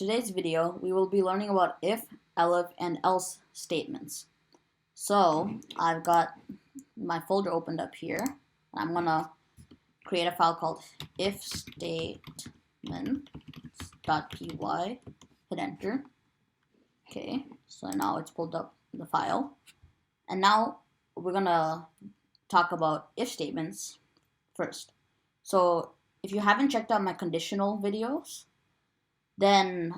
today's video, we will be learning about if, elif, and else statements. So I've got my folder opened up here. I'm gonna create a file called ifstatements.py. Hit enter. Okay, so now it's pulled up the file. And now we're gonna talk about if statements first. So if you haven't checked out my conditional videos, then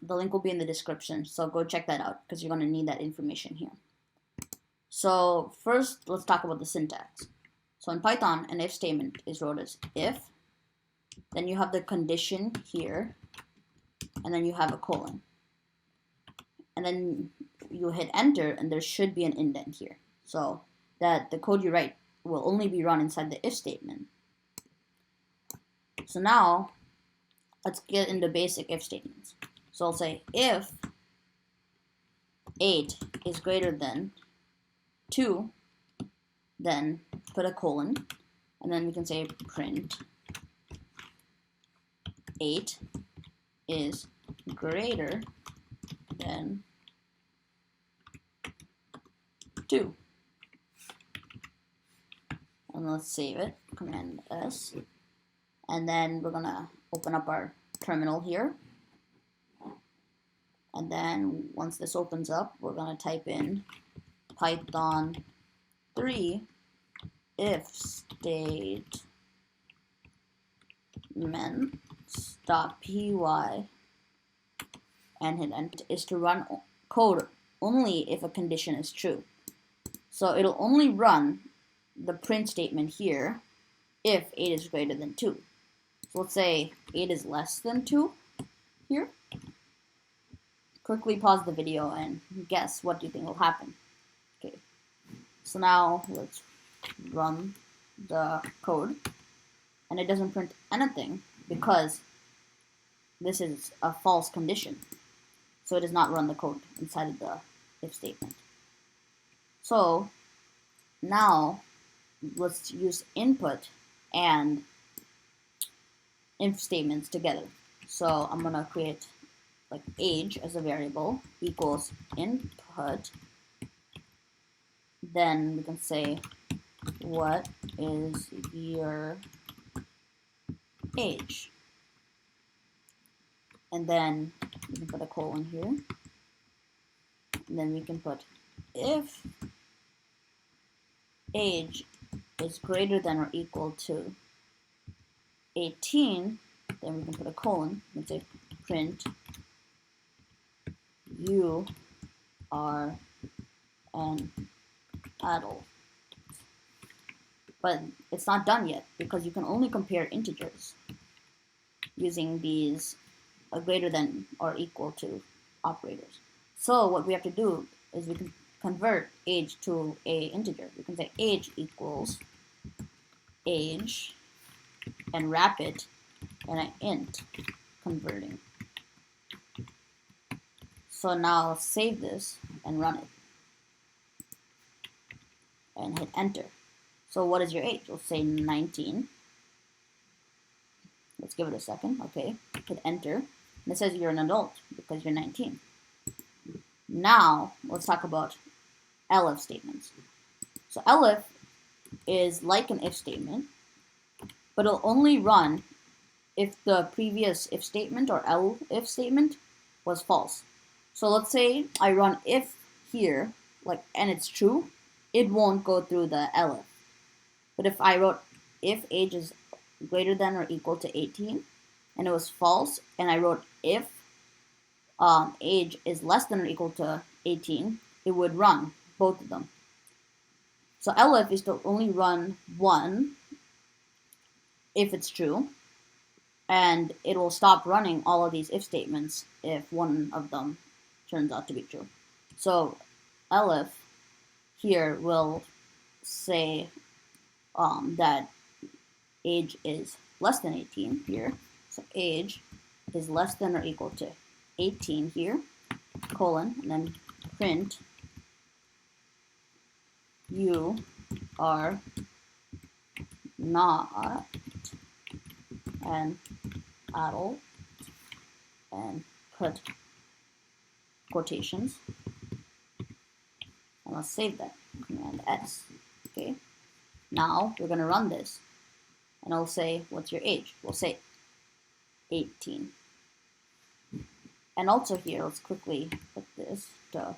the link will be in the description. So go check that out because you're going to need that information here. So first, let's talk about the syntax. So in Python, an if statement is wrote as if, then you have the condition here, and then you have a colon. And then you hit enter, and there should be an indent here. So that the code you write will only be run inside the if statement. So now, let's get into basic if statements. So I'll say if 8 is greater than 2, then put a colon, and then we can say print 8 is greater than 2. And let's save it, Command S. And then we're gonna open up our terminal here. And then once this opens up, we're gonna type in Python 3 if statements.py and hit enter. Is to run code only if a condition is true. So it'll only run the print statement here if 8 is greater than 2. So let's say 8 is less than 2 here. Quickly pause the video and guess what you think will happen. Okay, so now let's run the code, and it doesn't print anything because this is a false condition. So it does not run the code inside of the if statement. So now let's use input and if statements together. So I'm gonna create like age as a variable equals input. Then we can say what is your age, and then we can put a colon here, and then we can put if age is greater than or equal to 18, then we can put a colon and say print you are an adult. But it's not done yet because you can only compare integers using these greater than or equal to operators. So what we have to do is we can convert age to a integer. We can say age equals age and wrap it in an int converting. So now let's save this and run it and hit enter. So what is your age? We'll say 19. Let's give it a second. Okay, hit enter. And it says you're an adult because you're 19. Now let's talk about elif statements. So elif is like an if statement, but it'll only run if the previous if statement or elif statement was false. So let's say I run if here, and it's true, it won't go through the elif. But if I wrote if age is greater than or equal to 18, and it was false, and I wrote if age is less than or equal to 18, it would run both of them. So elif is to only run one if it's true, and it will stop running all of these if statements if one of them turns out to be true. So elif here will say that age is less than 18 here. So age is less than or equal to 18 here, colon, and then print you are not an adult, and put quotations, and let's save that. Command S. Okay. Now we're gonna run this, and I'll say, "What's your age?" We'll say 18. And also here, let's quickly put this to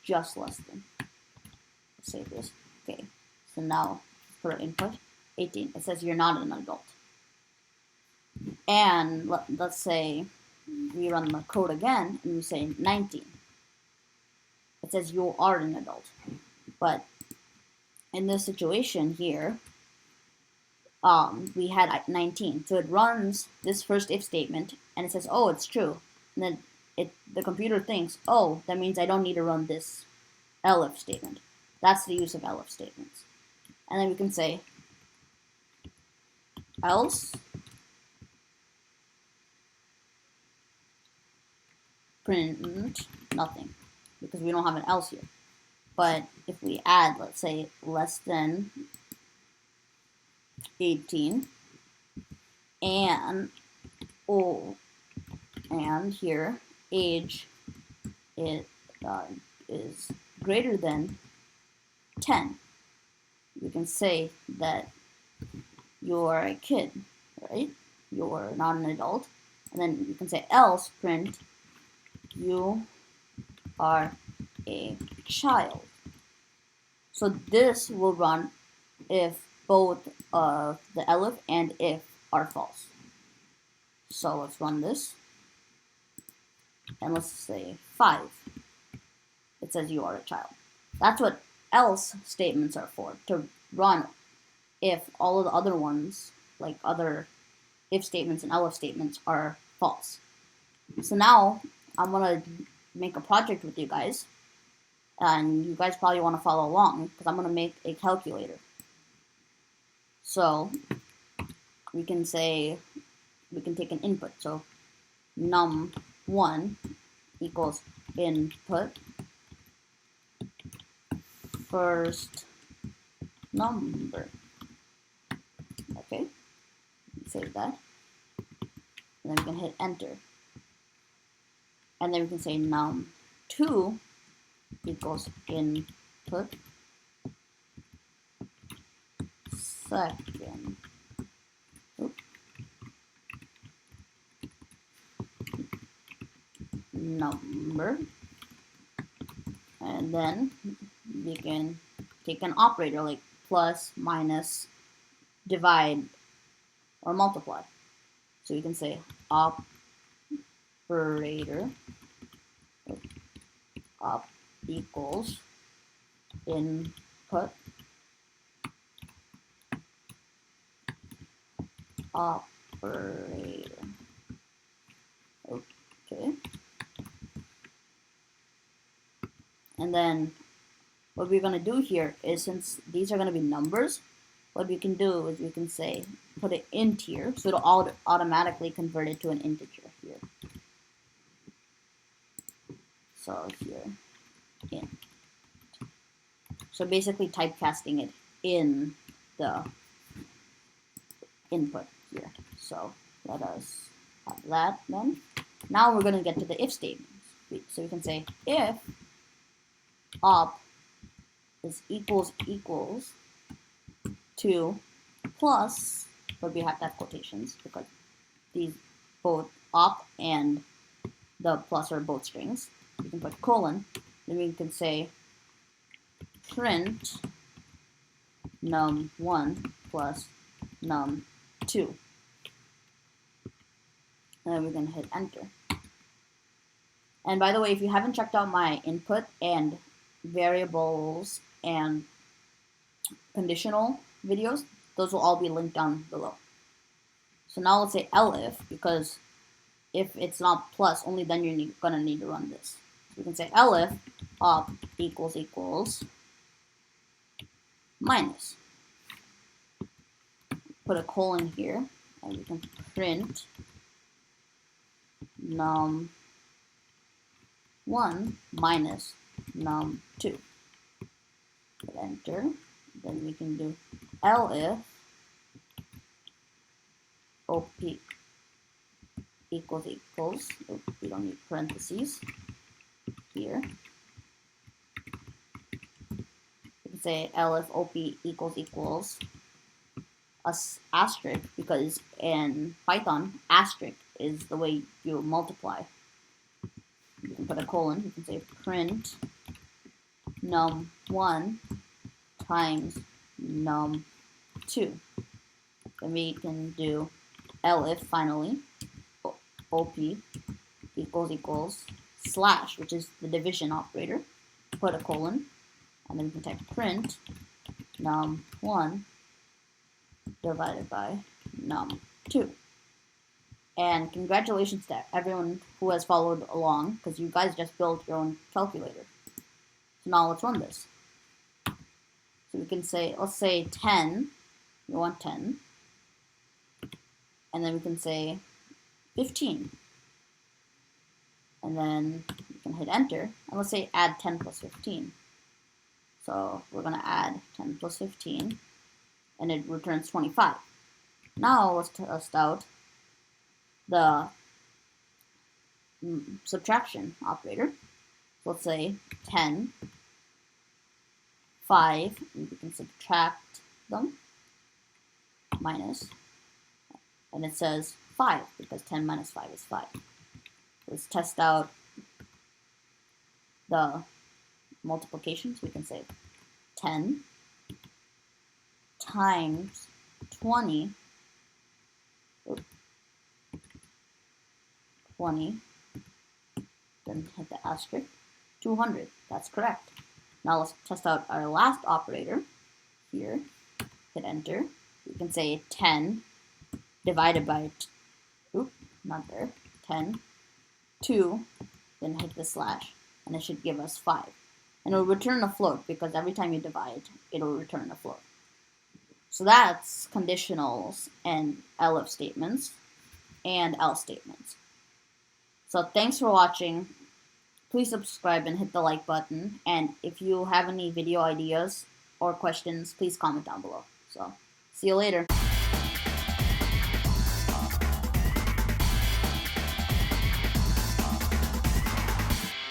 just less than. Save this. Okay. So now put our input 18. It says you're not an adult. And let's say we run the code again and we say 19. It says you are an adult. But in this situation here, we had 19. So it runs this first if statement and it says, oh, it's true. And then the computer thinks, oh, that means I don't need to run this ELIF statement. That's the use of ELIF statements. And then we can say else print nothing, because we don't have an else here. But if we add, let's say, less than 18, and here age is greater than 10, we can say that you're a kid, right? You're not an adult. And then you can say else print you are a child. So this will run if both the ELIF and if are false. So let's run this. And let's say 5. It says you are a child. That's what else statements are for, to run if all of the other ones, like other if statements and ELIF statements, are false. So now I'm going to make a project with you guys, and you guys probably want to follow along because I'm going to make a calculator. So we can take an input. So num1 equals input first number. Okay, save that. And then we can hit enter. And then we can say num2 equals input second number. And then we can take an operator like plus, minus, divide, or multiply. So we can say operator op equals input operator. Okay. And then what we're going to do here is, since these are going to be numbers, what we can do is we can say put it int here, so it'll automatically convert it to an integer here. So here, int. So basically typecasting it in the input here. So let us have that then. Now we're going to get to the if statements. So we can say if op is equals to plus, but we have to have quotations because these both op and the plus are both strings. We can put colon, then we can say print num1 plus num2. And then we're going to hit enter. And by the way, if you haven't checked out my input and variables and conditional videos, those will all be linked down below. So now let's say ELIF, because if it's not plus, only then you're going to need to run this. So we can say ELIF op equals minus. Put a colon here, and we can print num1 minus num2. Hit enter. Then we can do ELIF op equals equals. We don't need parentheses here. We can say ELIF OP equals equals asterisk, because in Python, asterisk is the way you multiply. You can put a colon. You can say print num1 times num2. Then we can do ELIF finally, OP equals equals slash, which is the division operator. Put a colon, and then we can type print num1 divided by num2. And congratulations to everyone who has followed along, because you guys just built your own calculator. So now let's run this. So we can say, let's say 10, we want 10, and then we can say 15. And then we can hit enter, and let's say add 10 plus 15. So we're going to add 10 plus 15, and it returns 25. Now let's test out the subtraction operator. So let's say 10, 5, and we can subtract them, minus, and it says 5, because 10 minus 5 is 5. Let's test out the multiplications. We can say 10 times 20, 20, then hit the asterisk, 200. That's correct. Now let's test out our last operator here. Hit enter. We can say 10 divided by, not there, 10, 2, then hit the slash, and it should give us 5. And it'll return a float, because every time you divide, it'll return a float. So that's conditionals and ELIF statements and else statements. So thanks for watching. Please subscribe and hit the like button. And if you have any video ideas or questions, please comment down below. So see you later.